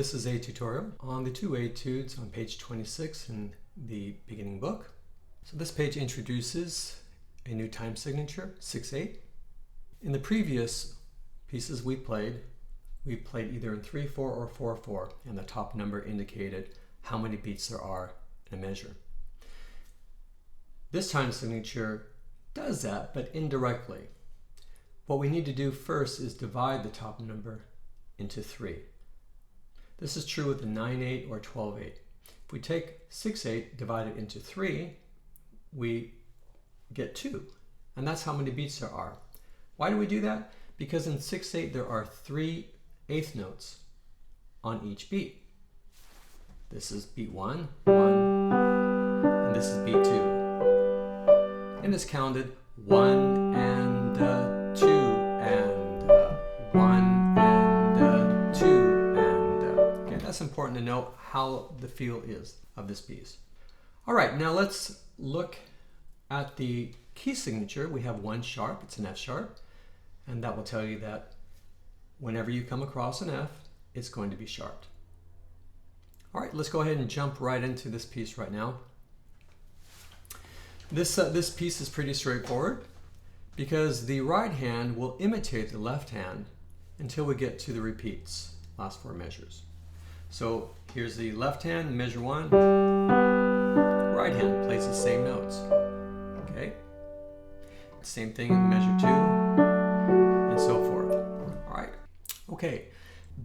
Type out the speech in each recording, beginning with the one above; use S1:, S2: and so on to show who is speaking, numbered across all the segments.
S1: this is a tutorial on the two etudes on page 26 in the beginning book. So this page introduces a new time signature, 6/8. In the previous pieces we played either in 3/4 or 4/4, and the top number indicated how many beats there are in a measure. This time signature does that, but indirectly. What we need to do first is divide the top number into 3. This is true with the 9/8 or 12/8. If we take 6/8, divide it into 3, we get 2. And that's how many beats there are. Why do we do that? Because in 6/8 there are 3 eighth notes on each beat. This is beat 1, and this is beat 2. And it's counted 1 and 2 and 1 and 2 and okay, that's important to know how the feel is of this piece. All right, now let's look at the key signature. We have 1 sharp, it's an F sharp, and that will tell you that whenever you come across an F, it's going to be sharped. All right, let's go ahead and jump right into this piece right now. This piece is pretty straightforward because the right hand will imitate the left hand until we get to the repeats, last 4 measures. So here's the left hand, measure 1. Right hand plays the same notes. Okay? Same thing in measure 2, and so forth. All right. Okay.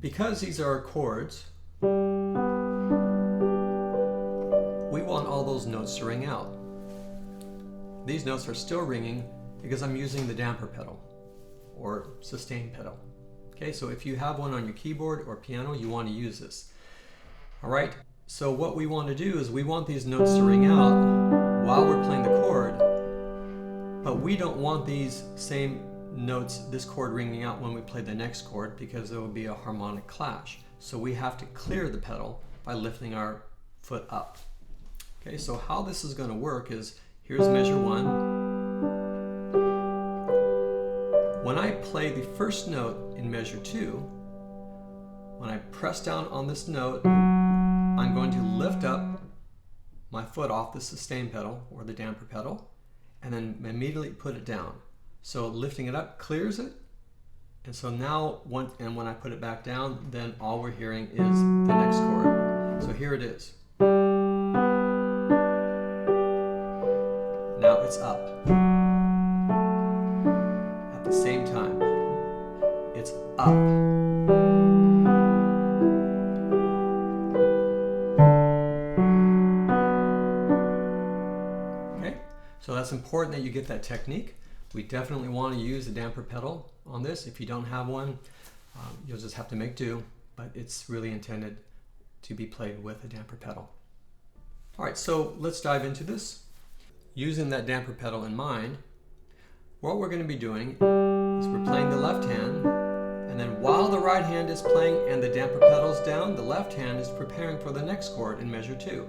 S1: Because these are chords, we want all those notes to ring out. These notes are still ringing because I'm using the damper pedal or sustain pedal. Okay, so if you have one on your keyboard or piano, you want to use this. All right, so what we want to do is we want these notes to ring out while we're playing the chord, but we don't want these same notes, this chord ringing out when we play the next chord, because there will be a harmonic clash. So we have to clear the pedal by lifting our foot up. Okay, so how this is going to work is, here's measure 1. When I play the first note in measure 2, when I press down on this note, I'm going to lift up my foot off the sustain pedal or the damper pedal, and then immediately put it down. So lifting it up clears it, and so now when I put it back down, then all we're hearing is the next chord. So here it is. Now it's up. At the same time, it's up. Okay, so that's important that you get that technique. We definitely want to use the damper pedal on this. If you don't have one, you'll just have to make do, but it's really intended to be played with a damper pedal. All right, so let's dive into this. Using that damper pedal in mind, what we're going to be doing is we're playing the left hand, and then while the right hand is playing and the damper pedal's down, the left hand is preparing for the next chord in measure 2.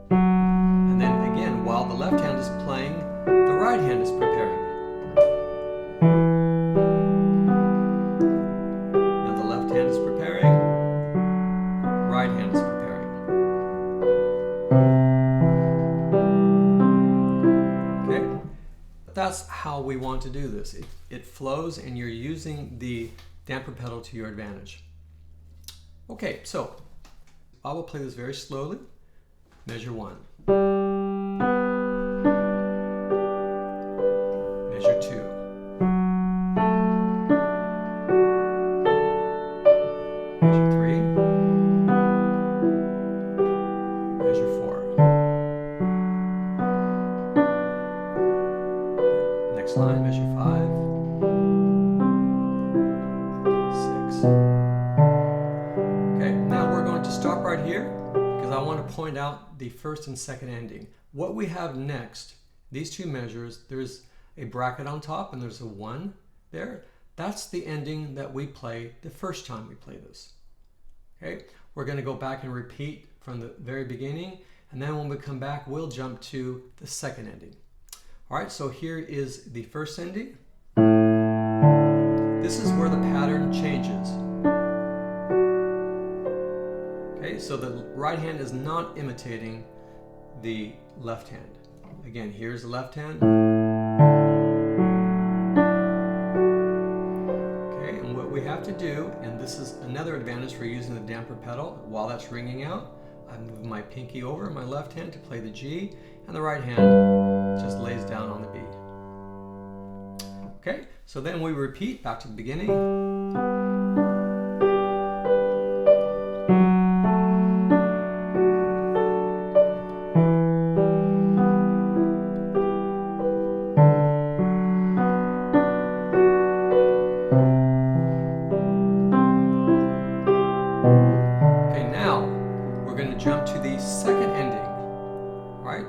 S1: And then again, while the left hand is playing, the right hand is preparing. Now the left hand is preparing, right hand is preparing. That's how we want to do this. It flows and you're using the damper pedal to your advantage. Okay, so I will play this very slowly. Measure 1. Measure 2. Measure 3. Measure 4. Next line, measure 5, 6. Okay, now we're going to stop right here because I want to point out the first and second ending. What we have next, these 2 measures, there's a bracket on top and there's a 1 there. That's the ending that we play the first time we play this. Okay, we're going to go back and repeat from the very beginning, and then when we come back, we'll jump to the second ending. All right, so here is the first ending. This is where the pattern changes. Okay, so the right hand is not imitating the left hand. Again, here's the left hand. Okay, and what we have to do, and this is another advantage for using the damper pedal, while that's ringing out, I move my pinky over my left hand to play the G, and the right hand just lays down on the B. Okay, so then we repeat back to the beginning. Okay, now we're going to jump to the second ending, right?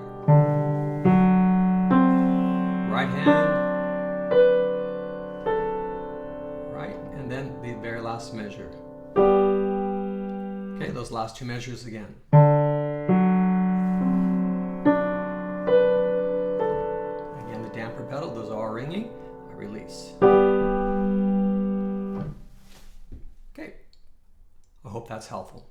S1: Right hand, right, and then the very last measure. Okay, those last two measures again. Again, the damper pedal, those are ringing. I release. Okay, I hope that's helpful.